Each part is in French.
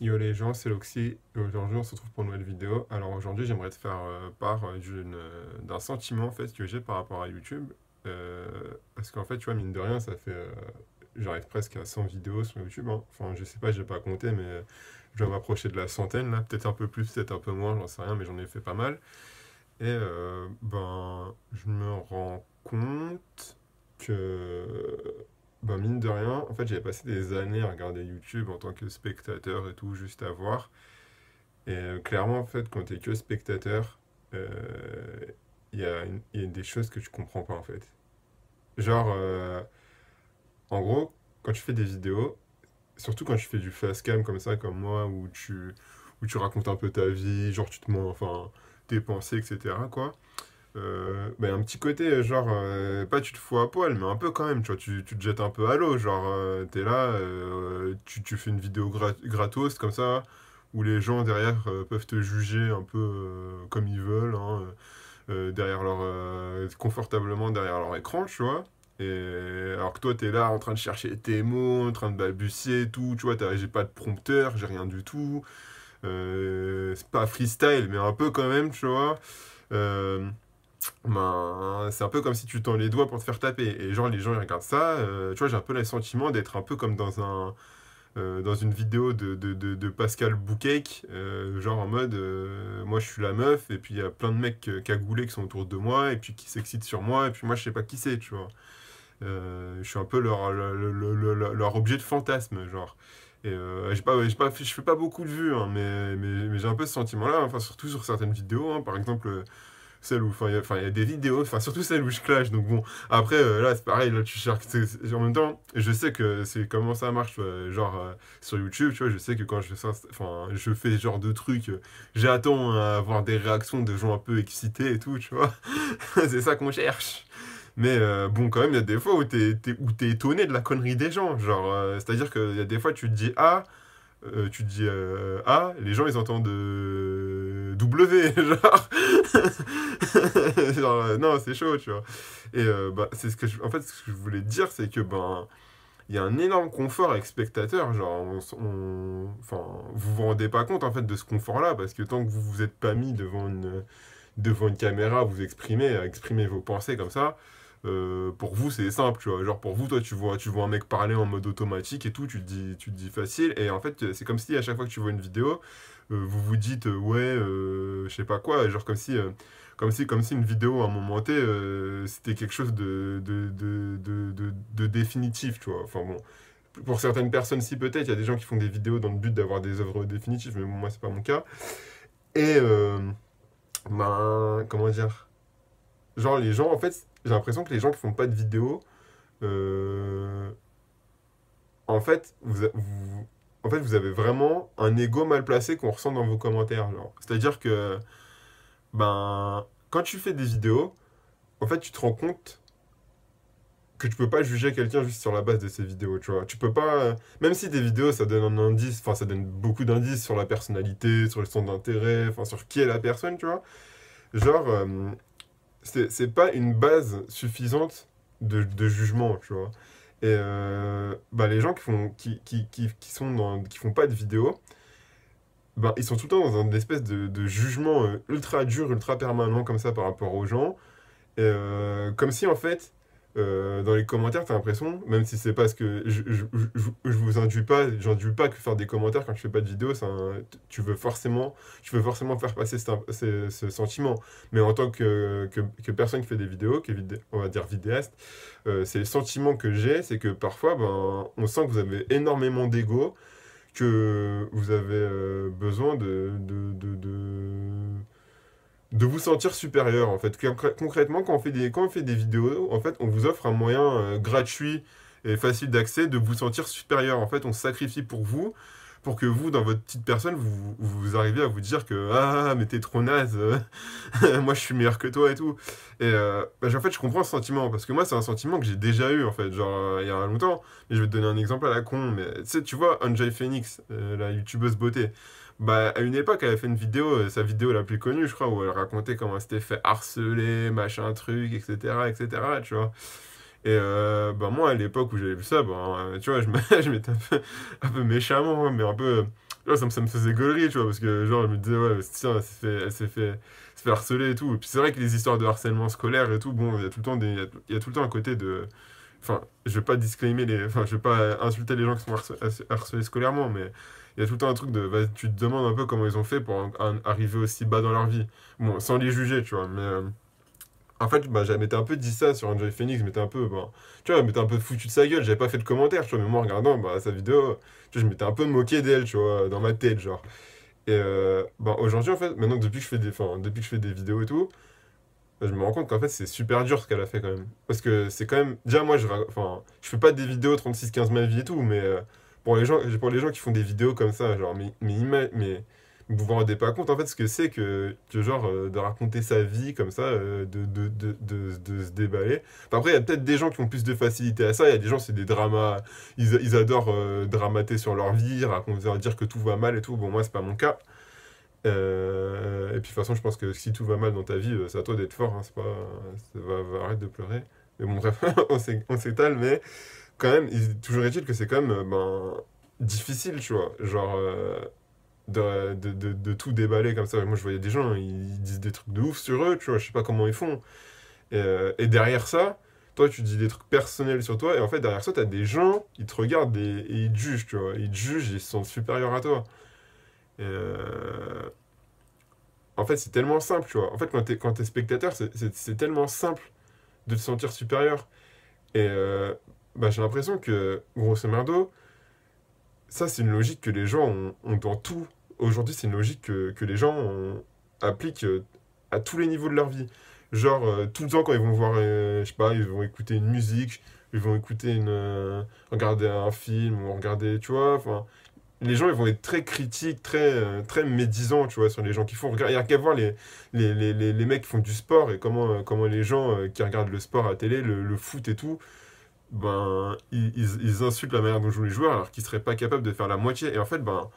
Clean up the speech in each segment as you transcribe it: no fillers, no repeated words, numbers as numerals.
Yo les gens, c'est Loxy, et aujourd'hui on se retrouve pour une nouvelle vidéo. Alors aujourd'hui j'aimerais te faire part d'un sentiment en fait que j'ai par rapport à YouTube. Euh, Parce qu'en fait tu vois mine de rien ça fait j'arrive presque à 100 vidéos sur YouTube, hein. Enfin je sais pas, j'ai pas compté mais je dois m'approcher de la centaine là, peut-être un peu plus, peut-être un peu moins, j'en sais rien mais j'en ai fait pas mal. Et ben je me rends compte que ben, mine de rien, en fait, j'avais passé des années à regarder YouTube en tant que spectateur et tout, juste à voir. Et clairement, en fait, quand t'es que spectateur, euh, il y a des choses que tu comprends pas, en fait. Genre, en gros, quand tu fais des vidéos, surtout quand tu fais du fast cam comme ça, comme moi, où tu racontes un peu ta vie, genre tu te mens, enfin, tes pensées, etc., quoi. Ben, un petit côté, genre, pas tu te fous à poil, mais un peu quand même, tu vois, tu te jettes un peu à l'eau, genre, t'es là, tu fais une vidéo gratos, comme ça, où les gens derrière peuvent te juger un peu comme ils veulent, hein, derrière confortablement derrière leur écran, tu vois. Et alors que toi, t'es là en train de chercher tes mots, en train de balbutier et tout, tu vois, j'ai pas de prompteur, j'ai rien du tout. C'est pas freestyle, mais un peu quand même, tu vois. Euh, ben, c'est un peu comme si tu tends les doigts pour te faire taper. Et genre, les gens, ils regardent ça. Tu vois, j'ai un peu le sentiment d'être un peu comme dans une vidéo de Pascal Boucake. Genre en mode, moi, je suis la meuf. Et puis, il y a plein de mecs cagoulés qui sont autour de moi. Et puis, qui s'excitent sur moi. Et puis, moi, je sais pas qui c'est, tu vois. Je suis un peu leur objet de fantasme, genre. Et je fais pas beaucoup de vues, hein, mais j'ai un peu ce sentiment-là, enfin, surtout sur certaines vidéos, hein, par exemple, celle où, enfin, il y a des vidéos, enfin, surtout celle où je clash. Donc bon, après, là, c'est pareil, là, tu cherches. En même temps, je sais que c'est comment ça marche, tu vois, genre, sur YouTube, tu vois, je sais que quand je fais ça, enfin, je fais ce genre de trucs, j'attends à avoir des réactions de gens un peu excités et tout, tu vois. C'est ça qu'on cherche. Mais bon, quand même, il y a des fois où t'es étonné de la connerie des gens. Genre, c'est-à-dire qu'il y a des fois, tu te dis A, tu te dis A, les gens ils entendent W, genre. Genre, non, c'est chaud, tu vois. Et bah, en fait, ce que je voulais te dire, c'est que ben, il y a un énorme confort avec spectateur. Genre, enfin, vous vous rendez pas compte en fait de ce confort-là, parce que tant que vous vous êtes pas mis devant une caméra, vous exprimez, à exprimer vos pensées comme ça. Pour vous, c'est simple, tu vois. Genre, pour vous, toi, tu vois un mec parler en mode automatique et tout, tu te dis facile. Et en fait, c'est comme si à chaque fois que tu vois une vidéo, vous vous dites, ouais, je sais pas quoi. Genre, comme si une vidéo à un moment T, c'était quelque chose de définitif, tu vois. Enfin bon, pour certaines personnes, si peut-être, il y a des gens qui font des vidéos dans le but d'avoir des œuvres définitives, mais bon, moi, c'est pas mon cas. Et, ben, comment dire? Genre, les gens, en fait, j'ai l'impression que les gens qui font pas de vidéos, euh, en fait, en fait, vous avez vraiment un ego mal placé qu'on ressent dans vos commentaires. Genre. C'est-à-dire que, ben, quand tu fais des vidéos, en fait, tu te rends compte que tu peux pas juger quelqu'un juste sur la base de ses vidéos, tu vois. Tu peux pas, même si des vidéos, ça donne un indice, enfin, ça donne beaucoup d'indices sur la personnalité, sur le centre d'intérêt, enfin, sur qui est la personne, tu vois. Genre, c'est pas une base suffisante de jugement, tu vois. Et bah, les gens qui font pas de vidéo, bah, ils sont tout le temps dans une espèce de jugement ultra dur, ultra permanent comme ça par rapport aux gens. Et, comme si en fait, dans les commentaires, t'as l'impression, même si c'est pas ce que je vous induis pas, j'induis pas que faire des commentaires quand tu fais pas de vidéo, tu veux forcément faire passer ce sentiment. Mais en tant que personne qui fait des vidéos, on va dire vidéaste, c'est le sentiment que j'ai, c'est que parfois, ben, on sent que vous avez énormément d'ego, que vous avez besoin de vous sentir supérieur en fait. Concrètement, quand on fait des vidéos, en fait, on vous offre un moyen gratuit et facile d'accès de vous sentir supérieur. En fait, on se sacrifie pour que vous, dans votre petite personne, vous arriviez à vous dire que ah, mais t'es trop naze, moi je suis meilleur que toi et tout. Et bah, en fait, je comprends ce sentiment parce que moi, c'est un sentiment que j'ai déjà eu en fait, genre il y a longtemps. Mais je vais te donner un exemple à la con, mais tu sais, tu vois, Enjoy Phoenix, la youtubeuse beauté. Bah, à une époque, elle avait fait une vidéo, sa vidéo la plus connue, je crois, où elle racontait comment elle s'était fait harceler, machin truc, etc., tu vois. Et bah, moi, à l'époque où j'avais vu ça, bah, tu vois, je m'étais un peu méchamment, hein, mais un peu. Là, ça me faisait gaulerie, tu vois, parce que genre, je me disais, ouais, tiens, elle s'est fait harceler et tout. Et puis c'est vrai que les histoires de harcèlement scolaire et tout, bon, il y a tout le temps il y a tout le temps un côté de. Enfin, je vais pas disclaimer les. Enfin, je vais pas insulter les gens qui sont harcelés scolairement, mais il y a tout le temps un truc de. Tu te demandes un peu comment ils ont fait pour arriver aussi bas dans leur vie. Bon, sans les juger, tu vois, mais. En fait, bah, j'avais m'étais un peu dit ça sur Enjoy Phoenix, je m'étais un peu, bah, tu vois, je m'étais un peu foutu de sa gueule, j'avais pas fait de commentaire, tu vois, mais moi, en regardant bah, sa vidéo, tu vois, je m'étais un peu moqué d'elle, tu vois, dans ma tête, genre. Et bah, aujourd'hui, en fait, maintenant, depuis que je fais des vidéos et tout, bah, je me rends compte qu'en fait, c'est super dur ce qu'elle a fait quand même. Parce que c'est quand même, déjà, moi, enfin, je fais pas des vidéos 36-15 ma vie et tout, mais pour les gens qui font des vidéos comme ça, genre, mais vous vous rendez pas compte en fait ce que c'est que genre de raconter sa vie comme ça, de se déballer. Enfin, après, il y a peut-être des gens qui ont plus de facilité à ça, il y a des gens, c'est des dramas, ils adorent dramater sur leur vie, raconter, dire que tout va mal et tout. Bon, moi, c'est pas mon cas. Et puis, de toute façon, je pense que si tout va mal dans ta vie, c'est à toi d'être fort, hein, c'est pas, arrête de pleurer. Mais bon, bref, on s'étale, mais quand même, toujours est-il que c'est quand même ben, difficile, tu vois. Genre, de tout déballer comme ça. Moi, je voyais des gens, ils disent des trucs de ouf sur eux, tu vois, je sais pas comment ils font. Et derrière ça, toi, tu dis des trucs personnels sur toi, et en fait, derrière ça, t'as des gens, ils te regardent et ils te jugent, tu vois. Ils te jugent, ils se sentent supérieurs à toi. Et en fait, c'est tellement simple, tu vois. En fait, quand t'es spectateur, c'est tellement simple de te sentir supérieur. Et bah, j'ai l'impression que, grosso merdo, ça, c'est une logique que les gens ont dans tout. Aujourd'hui, c'est une logique que les gens appliquent à tous les niveaux de leur vie. Genre, tout le temps, quand ils vont voir, je sais pas, ils vont écouter une musique, ils vont écouter regarder un film, ou regarder, tu vois, enfin, les gens, ils vont être très critiques, très médisants, tu vois, sur les gens qui font. Il y a qu'à voir les mecs qui font du sport et comment les gens qui regardent le sport à la télé, le foot et tout, ben, ils insultent la manière dont jouent les joueurs alors qu'ils seraient pas capables de faire la moitié. Et en fait, ben,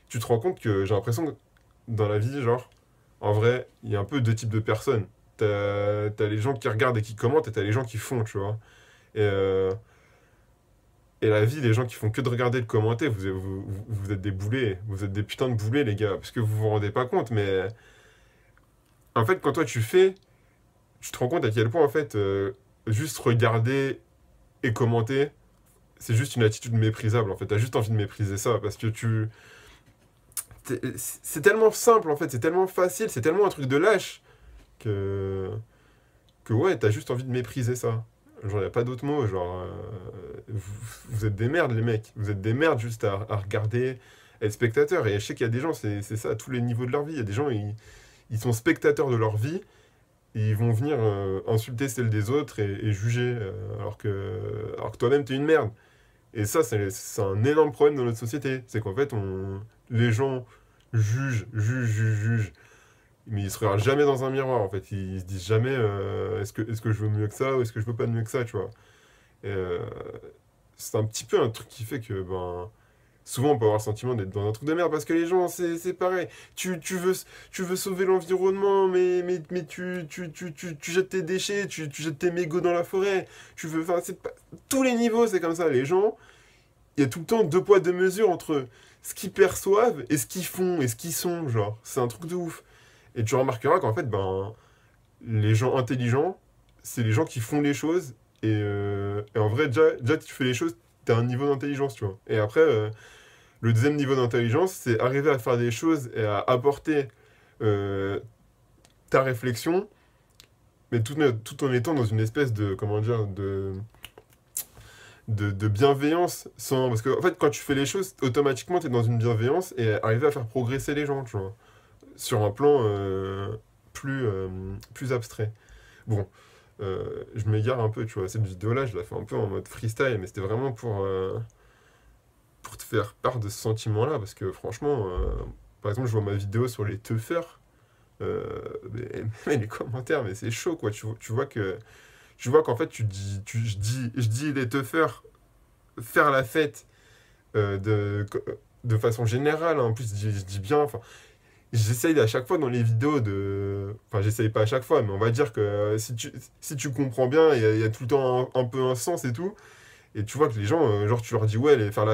tu te rends compte que j'ai l'impression que dans la vie, genre, en vrai, il y a un peu deux types de personnes. T'as les gens qui regardent et qui commentent et t'as les gens qui font, tu vois. Et, et la vie, les gens qui font que de regarder et de commenter, vous êtes des boulets. Vous êtes des putains de boulets, les gars. Parce que vous vous rendez pas compte, mais en fait, quand toi tu fais, tu te rends compte à quel point, en fait, juste regarder et commenter, c'est juste une attitude méprisable, en fait. T'as juste envie de mépriser ça parce que c'est tellement simple, en fait. C'est tellement facile. C'est tellement un truc de lâche que. Que ouais, t'as juste envie de mépriser ça. Genre, y a pas d'autre mot. Genre, vous êtes des merdes, les mecs. Vous êtes des merdes juste à regarder, à être spectateur. Et je sais qu'il y a des gens, c'est ça à tous les niveaux de leur vie. Il y a des gens, ils sont spectateurs de leur vie. Et ils vont venir insulter celle des autres et juger. Alors que toi-même, t'es une merde. Et ça, c'est un énorme problème dans notre société. C'est qu'en fait, les gens jugent. Mais ils se regardent jamais dans un miroir, en fait. Ils se disent jamais est-ce que je veux mieux que ça ou est-ce que je veux pas de mieux que ça, tu vois. Et c'est un petit peu un truc qui fait que, ben, souvent on peut avoir le sentiment d'être dans un truc de merde parce que les gens, c'est pareil. Tu veux sauver l'environnement, mais tu jettes tes déchets, tu jettes tes mégots dans la forêt. Enfin, tous les niveaux, c'est comme ça. Les gens, il y a tout le temps deux poids, deux mesures entre ce qu'ils perçoivent et ce qu'ils font et ce qu'ils sont, genre. C'est un truc de ouf. Et tu remarqueras qu'en fait, ben, les gens intelligents, c'est les gens qui font les choses. Et en vrai, déjà, tu fais les choses, t'as un niveau d'intelligence, tu vois. Et après, le deuxième niveau d'intelligence, c'est arriver à faire des choses et à apporter euh, ta réflexion, mais tout en étant dans une espèce de, comment dire, de bienveillance. Parce que, en fait, quand tu fais les choses, automatiquement, tu es dans une bienveillance et arriver à faire progresser les gens, tu vois. Sur un plan plus abstrait. Bon, je m'égare un peu, tu vois. Cette vidéo-là, je la fais un peu en mode freestyle, mais c'était vraiment pour te faire part de ce sentiment-là, parce que franchement, par exemple, je vois ma vidéo sur les teufeurs, mais les commentaires, mais c'est chaud, quoi. Tu vois qu'en fait, je dis les teufeurs faire la fête de façon générale, hein. En plus, je dis bien, enfin, j'essaye à chaque fois dans les vidéos de. Enfin, j'essaye pas à chaque fois, mais on va dire que si tu comprends bien, il y a tout le temps un peu un sens et tout. Et tu vois que les gens, genre, tu leur dis, ouais, faire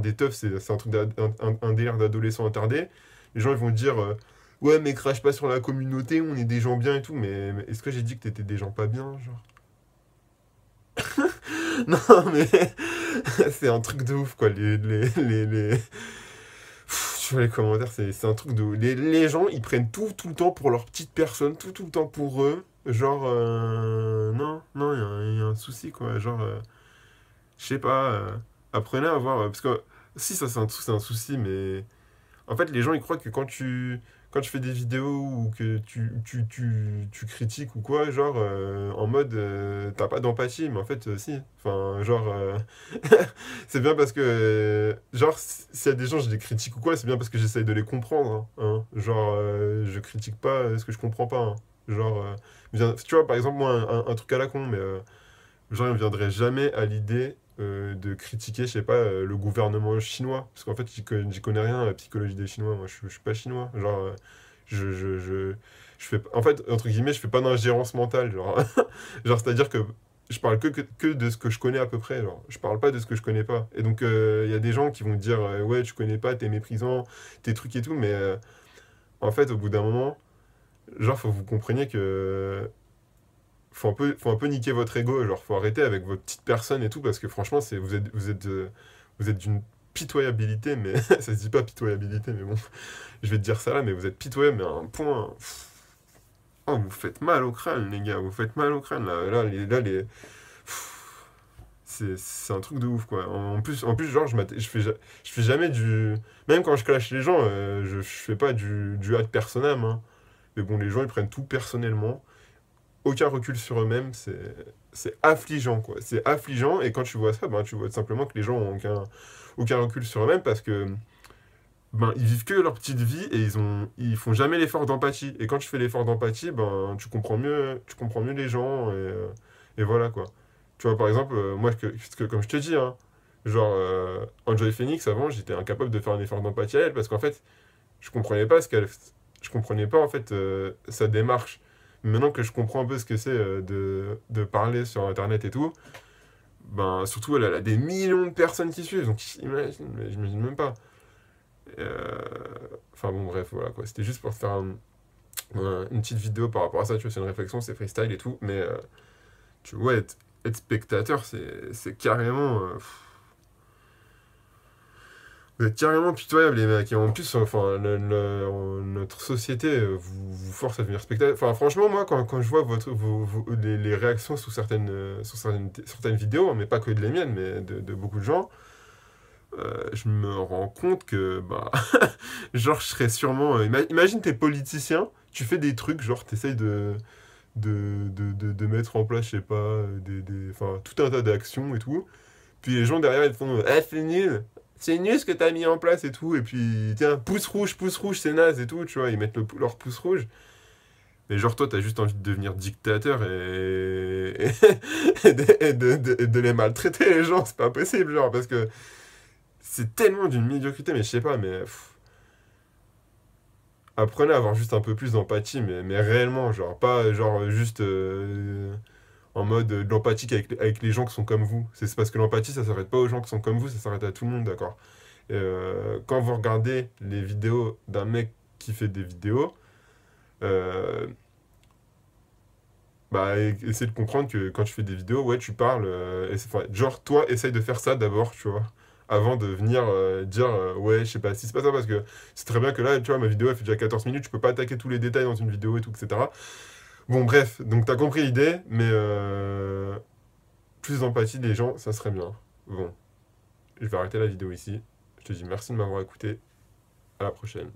des teufs, c'est un truc, un délire d'adolescent attardé. Les gens, ils vont te dire, ouais, mais crache pas sur la communauté, on est des gens bien et tout. Mais est-ce que j'ai dit que t'étais des gens pas bien, genre? Non, mais c'est un truc de ouf, quoi. Tu vois, les commentaires, c'est un truc de ouf. Les gens, ils prennent tout le temps pour leur petite personne, tout le temps pour eux. Genre, non, non, il y a un souci, quoi. Genre, je sais pas, apprenez à voir. Parce que si ça, c'est un souci, mais en fait, les gens, ils croient que quand tu fais des vidéos ou que tu critiques ou quoi, genre, en mode, t'as pas d'empathie, mais en fait, si. Enfin, genre, c'est bien parce que, genre, s'il y a des gens, je les critique ou quoi, c'est bien parce que j'essaye de les comprendre, hein. Genre, je critique pas ce que je comprends pas, hein. Genre, tu vois, par exemple, moi, un truc à la con, mais genre, il ne viendrait jamais à l'idée de critiquer, je sais pas, le gouvernement chinois. Parce qu'en fait, j'y connais rien à la psychologie des Chinois. Moi, je suis pas chinois. Genre, je fais, en fait, entre guillemets, je fais pas d'ingérence mentale. Genre, genre c'est-à-dire que je parle que de ce que je connais à peu près. Genre, je parle pas de ce que je connais pas. Et donc, il y a des gens qui vont te dire, ouais, tu connais pas, t'es méprisant, tes trucs et tout. Mais en fait, au bout d'un moment, genre, faut que vous compreniez que faut un peu niquer votre ego, genre faut arrêter avec votre petite personne et tout, parce que franchement, vous êtes d'une pitoyabilité, mais ça se dit pas pitoyabilité, mais bon, je vais te dire ça là, mais vous êtes pitoyable, mais à un point. Oh, vous faites mal au crâne, les gars, vous faites mal au crâne, c'est un truc de ouf, quoi. En plus genre, je fais jamais du. Même quand je clash les gens, je fais pas du ad personam, hein. Mais bon, les gens, ils prennent tout personnellement, aucun recul sur eux-mêmes, c'est affligeant, quoi. C'est affligeant, et quand tu vois ça, ben, tu vois simplement que les gens ont aucun recul sur eux-mêmes parce que ben, ils vivent que leur petite vie et ils font jamais l'effort d'empathie. Et quand tu fais l'effort d'empathie, ben, tu comprends mieux les gens, et voilà, quoi. Tu vois, par exemple, moi, comme je te dis, hein, genre, Enjoy Phoenix, avant, j'étais incapable de faire un effort d'empathie à elle parce qu'en fait, je comprenais pas je comprenais pas en fait sa démarche. Maintenant que je comprends un peu ce que c'est de parler sur internet et tout, ben surtout elle a des millions de personnes qui suivent, donc j'imagine même pas. Euh, Enfin bon bref voilà quoi, c'était juste pour faire une petite vidéo par rapport à ça, tu vois, c'est une réflexion, c'est freestyle et tout, mais tu vois, être spectateur, c'est carrément vous êtes carrément pitoyable, les mecs. Et en plus, enfin, notre société vous force à devenir spectateur. Enfin, franchement, moi, quand je vois les réactions sur certaines vidéos, hein, mais pas que de les miennes, mais de beaucoup de gens, je me rends compte que, bah, genre, je serais sûrement. Imagine, t'es politicien, tu fais des trucs, genre, t'essayes de mettre en place, je sais pas, enfin, tout un tas d'actions et tout. Puis les gens derrière, ils te font ah, c'est nul! C'est nul ce que t'as mis en place et tout. Et puis, tiens, pouce rouge, c'est naze et tout, tu vois. Ils mettent leur pouce rouge. Mais genre, toi, t'as juste envie de devenir dictateur et de les maltraiter, les gens. C'est pas possible, genre, parce que c'est tellement d'une médiocrité, mais je sais pas, mais apprenez à avoir juste un peu plus d'empathie, mais réellement, genre, pas genre juste en mode de l'empathie avec les gens qui sont comme vous. C'est parce que l'empathie, ça s'arrête pas aux gens qui sont comme vous, ça s'arrête à tout le monde, d'accord? Quand vous regardez les vidéos d'un mec qui fait des vidéos, euh, bah, essayez de comprendre que quand tu fais des vidéos, ouais, tu parles, enfin, genre, toi, essaye de faire ça d'abord, tu vois, avant de venir dire, ouais, je sais pas, si c'est pas ça, parce que c'est très bien que là, tu vois, ma vidéo, elle fait déjà 14 minutes, je peux pas attaquer tous les détails dans une vidéo et tout, etc. Bon, bref, donc t'as compris l'idée, mais plus d'empathie des gens, ça serait bien. Bon, je vais arrêter la vidéo ici. Je te dis merci de m'avoir écouté. À la prochaine.